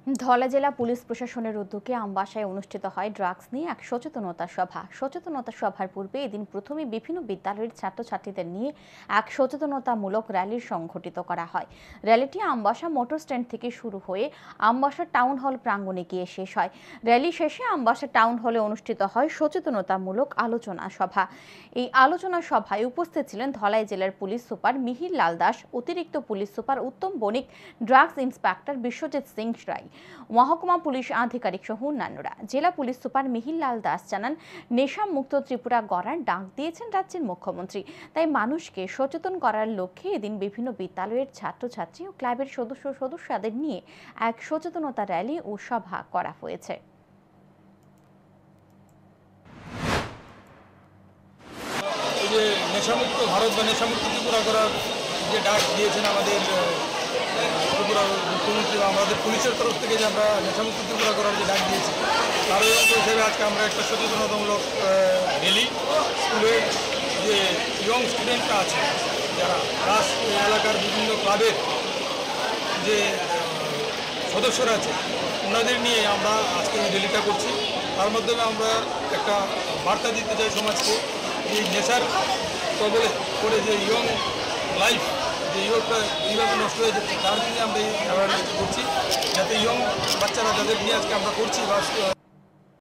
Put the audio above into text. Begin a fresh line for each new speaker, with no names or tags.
ধলাই জেলা পুলিশ প্রশাসনের উদ্যোগে আমবাসায় অনুষ্ঠিত হয় ড্রাগস নিয়ে এক সচেতনতা সভার পূর্বে এদিন প্রথমে বিভিন্ন বিদ্যালয়ের ছাত্রছাত্রীদের নিয়ে এক সচেতনতামূলক র্যালি সংঘটিত করা হয়। র্যালিটি আমবাসা মোটর স্ট্যান্ড থেকে শুরু হয়ে আমবাসা টাউন হল প্রাঙ্গণে গিয়ে শেষ হয়। র্যালি শেষে আমবাসা টাউন হলে অনুষ্ঠিত হয় সচেতনতামূলক আলোচনা সভা। এই আলোচনা সভায় উপস্থিত ছিলেন ধলাই জেলার পুলিশ সুপার মিহির লাল দাস, অতিরিক্ত পুলিশ সুপার উত্তম বণিক, ড্রাগস ইন্সপেক্টর বিশ্বজিৎ সিং রায়, মহকুমা পুলিশ আধিকারিক সহ অন্যান্যরা। জেলা পুলিশ সুপার মিহির লাল দাস জানান, নেশা মুক্ত ত্রিপুরা গড়ার ডাক দিয়েছেন রাজ্যের মুখ্যমন্ত্রী। তাই মানুষকে সচেতন করার লক্ষ্যে এদিন বিভিন্ন বিদ্যালয়ের ছাত্রছাত্রী ও ক্লাবের সদস্যদের নিয়ে এক সচেতনতা র্যালি ও সভা করা হয়েছে।
নেশামুক্ত ভারত বা নেশামুক্ত ত্রিপুরা করার যে ডাক দিয়েছেন আমাদের ত্রিপুরার মুখ্যমন্ত্রী বা আমাদের পুলিশের তরফ থেকে যে আমরা নেশামুক্ত ত্রিপুরা করার যে ডাক দিয়েছি, তার অংশ হিসেবে আজকে আমরা একটা সচেতনতামূলক র্যালি স্কুলের যে ইয়ং স্টুডেন্টরা আছে, যারা প্লাস এলাকার বিভিন্ন ক্লাবের যে সদস্যরা আছে, ওনাদের নিয়ে আমরা আজকে এই র্যালিটা করছি। তার মাধ্যমে আমরা একটা বার্তা দিতে চাই সমাজকে, এই নেশার কবলে করে যে ইয়ং লাইফ, যে ইয়ংটা কীভাবে নষ্ট হয়ে যাচ্ছে, তার জন্য আমরা এই অ্যাওয়ারনেসটা করছি, যাতে ইয়ং বাচ্চারা যাদের নিয়ে আজকে আমরা করছি বা